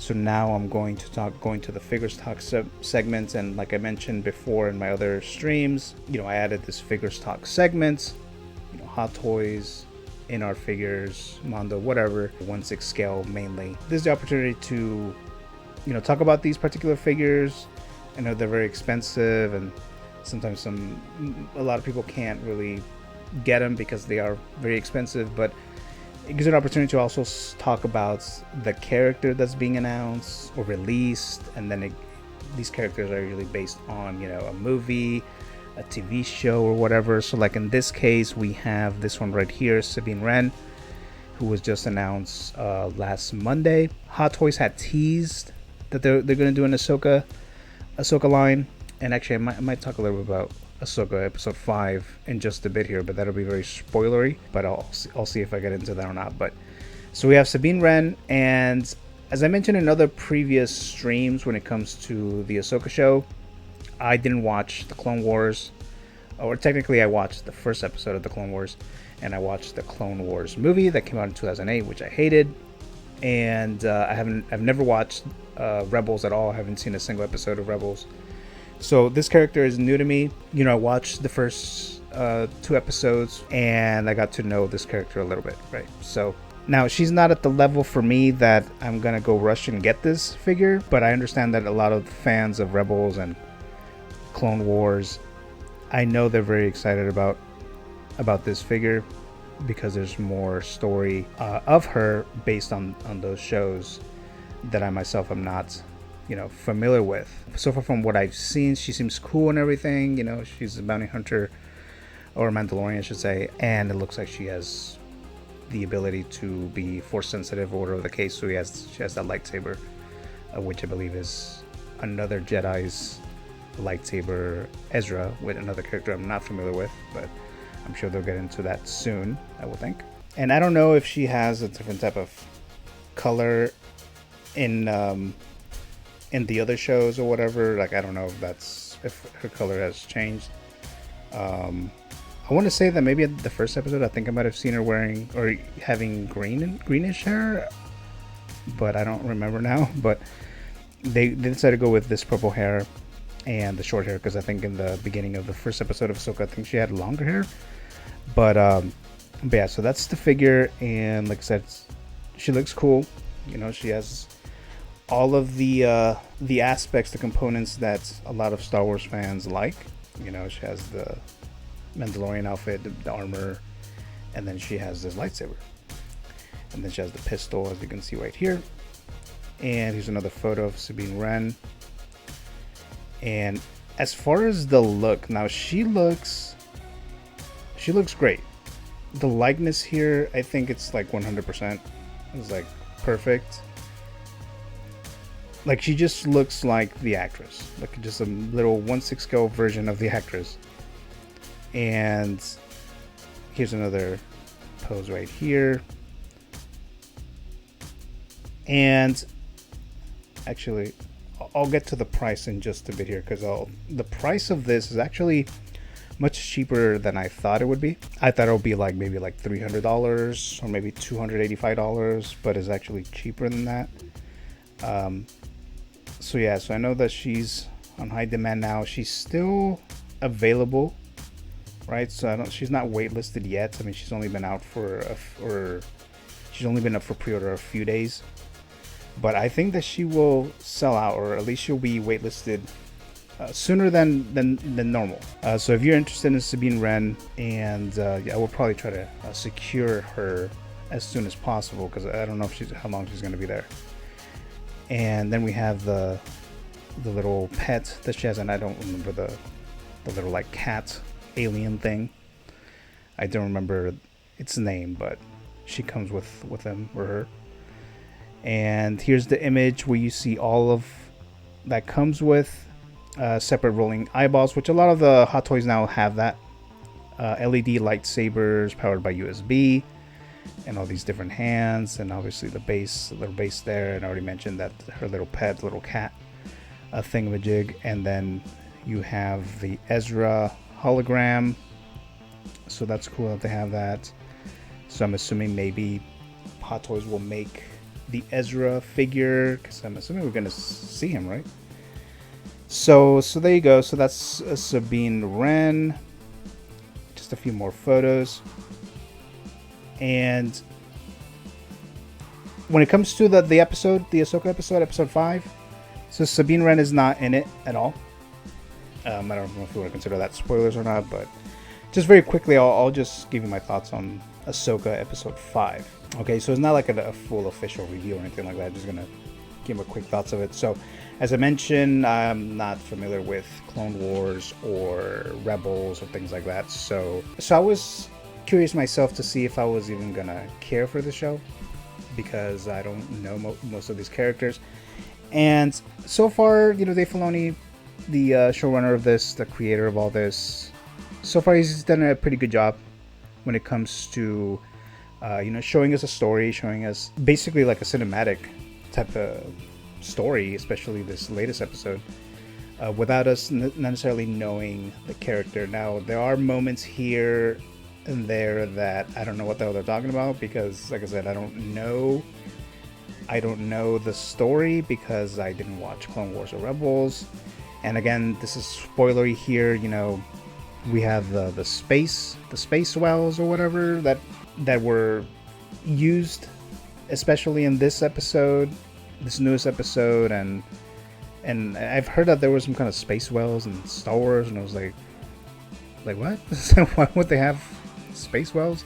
So now I'm going to the figures talk segments, and like I mentioned before in my other streams, I added this figures talk segment, hot toys, in our figures, Mondo, whatever, 1/6 scale mainly. This is the opportunity to, talk about these particular figures. I know they're very expensive, and sometimes a lot of people can't really get them because they are very expensive, but it gives an opportunity to also talk about the character that's being announced or released, and then these characters are usually based on a movie, a TV show, or whatever. So like in this case, we have this one right here, Sabine Wren, who was just announced last Monday. Hot Toys had teased that they're going to do an Ahsoka line, and actually I might talk a little bit about Ahsoka episode 5 in just a bit here, but that'll be very spoilery, but I'll see if I get into that or not. But so we have Sabine Wren, and as I mentioned in other previous streams, when it comes to the Ahsoka show, I didn't watch the Clone Wars, or technically I watched the first episode of the Clone Wars, and I watched the Clone Wars movie that came out in 2008, which I hated, and I've never watched Rebels at all. I haven't seen a single episode of Rebels. So this character is new to me. I watched the first 2 episodes, and I got to know this character a little bit, right? So now she's not at the level for me that I'm gonna go rush and get this figure, but I understand that a lot of fans of Rebels and Clone Wars, I know they're very excited about this figure because there's more story of her based on those shows that I myself am not familiar with. So far from what I've seen, she seems cool and everything. She's a bounty hunter, or a Mandalorian I should say, and it looks like she has the ability to be force sensitive, or whatever the case. So she has that lightsaber, which I believe is another Jedi's lightsaber, Ezra, with another character I'm not familiar with, but I'm sure they'll get into that soon, I would think. And I don't know if she has a different type of color in the other shows or whatever. Like, I don't know if her color has changed. I want to say that maybe at the first episode, I think I might have seen her wearing or having greenish hair, but I don't remember now. But they decided to go with this purple hair and the short hair, because I think in the beginning of the first episode of Ahsoka, I think she had longer hair. But yeah, so that's the figure, and like I said, she looks cool. She has all of the aspects, the components that a lot of Star Wars fans like. She has the Mandalorian outfit, the armor, and then she has this lightsaber, and then she has the pistol, as you can see right here. And here's another photo of Sabine Wren. And as far as the look, now she looks great. The likeness here, I think it's like 100%. It's like perfect. Like, she just looks like the actress, like just a little 1/6 scale version of the actress. And here's another pose right here. And actually, I'll get to the price in just a bit here, because the price of this is actually much cheaper than I thought it would be. I thought it would be like maybe like $300 or maybe $285, but it's actually cheaper than that. So yeah, so I know that she's on high demand now. She's still available, right? So she's not waitlisted yet. I mean, she's only been out she's only been up for pre-order a few days. But I think that she will sell out, or at least she'll be waitlisted sooner than normal. So if you're interested in Sabine Wren, and yeah, I will probably try to secure her as soon as possible, because I don't know how long she's going to be there. And then we have the little pet that she has, and I don't remember the little like cat alien thing. I don't remember its name, but she comes with him or her. And here's the image where you see all of that comes with separate rolling eyeballs, which a lot of the Hot Toys now have that. LED lightsabers powered by USB, and all these different hands, and obviously the little base there. And I already mentioned that her little pet, little cat thingamajig. And then you have the Ezra hologram, so that's cool that they have that. So I'm assuming maybe Hot Toys will make the Ezra figure, because I'm assuming we're gonna see him, right? So there you go. So that's Sabine Wren. Just a few more photos. And when it comes to the episode, the Ahsoka episode, episode 5, so Sabine Wren is not in it at all. I don't know if you want to consider that spoilers or not, but just very quickly, I'll just give you my thoughts on Ahsoka episode 5. Okay, so it's not like a full official review or anything like that. I'm just gonna give my quick thoughts of it. So, as I mentioned, I'm not familiar with Clone Wars or Rebels or things like that. So I was curious myself to see if I was even gonna care for the show, because I don't know most of these characters. And so far, Dave Filoni, the showrunner of this, the creator of all this, so far he's done a pretty good job when it comes to showing us a story, showing us basically like a cinematic type of story, especially this latest episode, without us necessarily knowing the character. Now, there are moments here and there that I don't know what the hell they're talking about, because like I said, I don't know the story because I didn't watch Clone Wars or Rebels. And again, this is spoilery here. We have the space wells or whatever that were used, especially in this episode, this newest episode, and I've heard that there was some kind of space wells in Star Wars, and I was like what? Why would they have space wells?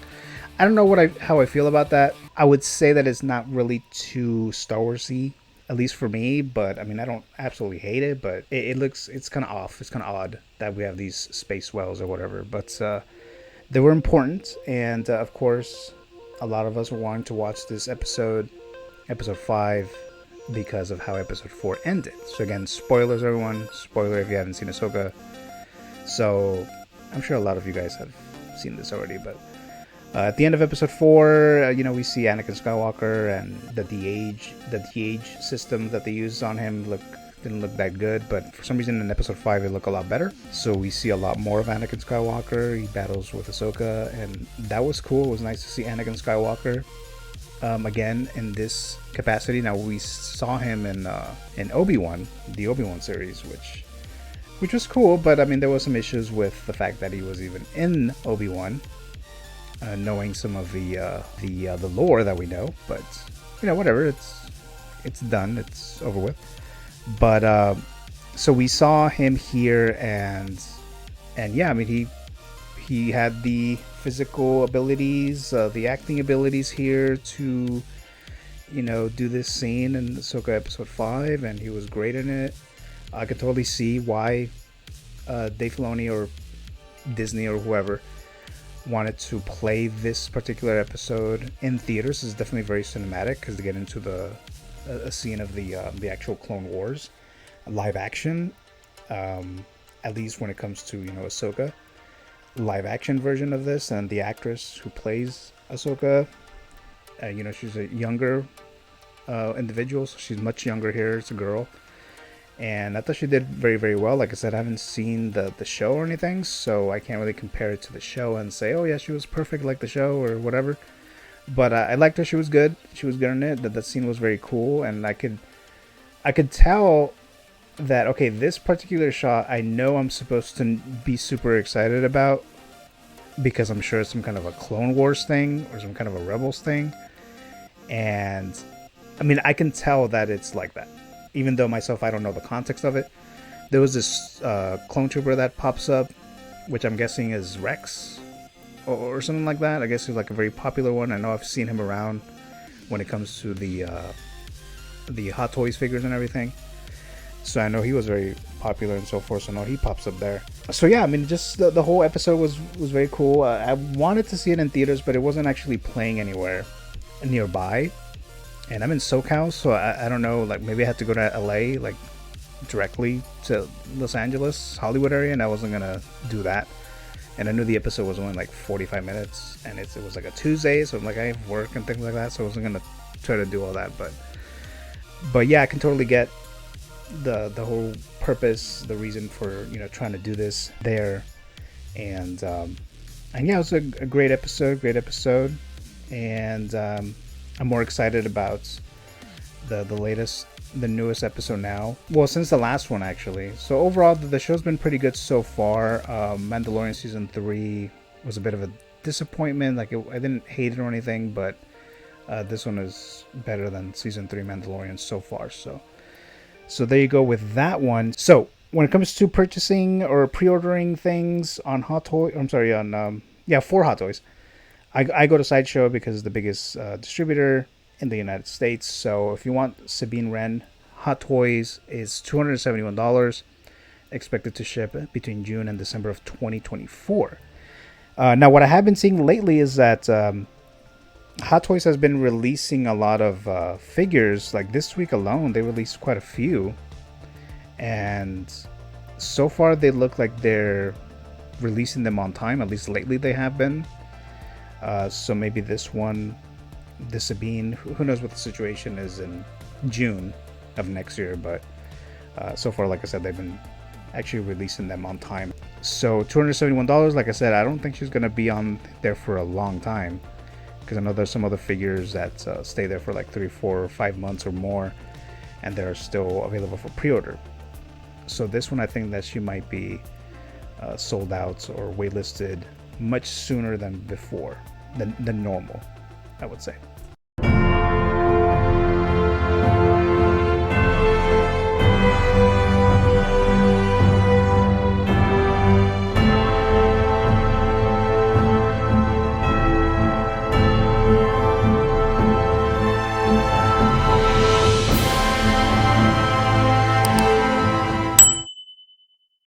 I don't know how I feel about that. I would say that it's not really too Star Wars-y, at least for me, but I mean, I don't absolutely hate it, but it's kind of off. It's kind of odd that we have these space wells or whatever, but they were important, and of course, a lot of us were wanting to watch this episode 5, because of how episode 4 ended. So again, spoilers, everyone. Spoiler if you haven't seen Ahsoka. So I'm sure a lot of you guys have seen this already, but at the end of episode 4, we see Anakin Skywalker, and the de-age system that they used on him didn't look that good, but for some reason in episode 5 it looked a lot better. So we see a lot more of Anakin Skywalker. He battles with Ahsoka, and that was cool. It was nice to see Anakin Skywalker again in this capacity. Now, we saw him in Obi-Wan, the Obi-Wan series, which was cool, but I mean, there was some issues with the fact that he was even in Obi-Wan, knowing some of the lore that we know. But whatever, it's done, it's over with. But so we saw him here, and yeah, I mean, he had the physical abilities, the acting abilities here to do this scene in Ahsoka episode 5, and he was great in it. I could totally see why Dave Filoni or Disney or whoever wanted to play this particular episode in theaters. It's definitely very cinematic, because they get into a scene of the actual Clone Wars live action, at least when it comes to Ahsoka live action version of this, and the actress who plays Ahsoka, she's a younger individual, so she's much younger here. It's a girl, and I thought she did very, very well. Like I said, I haven't seen the show or anything, so I can't really compare it to the show and say, oh yeah, she was perfect like the show or whatever. But I liked her. She was good. She was good in it. That scene was very cool, and I could tell that, okay, this particular shot, I know I'm supposed to be super excited about, because I'm sure it's some kind of a Clone Wars thing or some kind of a Rebels thing. And I mean, I can tell that it's like that, even though myself, I don't know the context of it. There was this clone trooper that pops up, which I'm guessing is Rex or something like that. I guess he's like a very popular one. I know I've seen him around when it comes to the Hot Toys figures and everything. So I know he was very popular and so forth. So I know he pops up there. So yeah, I mean, just the whole episode was very cool. I wanted to see it in theaters, but it wasn't actually playing anywhere nearby. And I'm in SoCal, so I don't know, like maybe I had to go to LA, like directly to Los Angeles, Hollywood area, and I wasn't gonna do that. And I knew the episode was only like 45 minutes, and it was like a Tuesday, so I'm like, I have work and things like that, so I wasn't gonna try to do all that. But yeah, I can totally get the whole purpose, the reason for trying to do this there. And yeah, it was a great episode, and I'm more excited about the newest episode now. Well, since the last one actually. So overall, the show's been pretty good so far. Mandalorian season 3 was a bit of a disappointment. Like I didn't hate it or anything, but this one is better than season 3 Mandalorian so far. So there you go with that one. So when it comes to purchasing or pre-ordering things on for Hot Toys, I go to Sideshow because it's the biggest distributor in the United States. So if you want Sabine Wren Hot Toys, is $271, expected to ship between June and December of 2024. Now, what I have been seeing lately is that Hot Toys has been releasing a lot of figures. Like this week alone, they released quite a few. And so far, they look like they're releasing them on time. At least lately, they have been. So maybe this one, the Sabine, who knows what the situation is in June of next year. But so far, like I said, they've been actually releasing them on time. So $271, like I said, I don't think she's going to be on there for a long time. Because I know there's some other figures that stay there for like 3, 4, or 5 months or more. And they're still available for pre-order. So this one, I think that she might be sold out or waitlisted much sooner than before, than normal, I would say.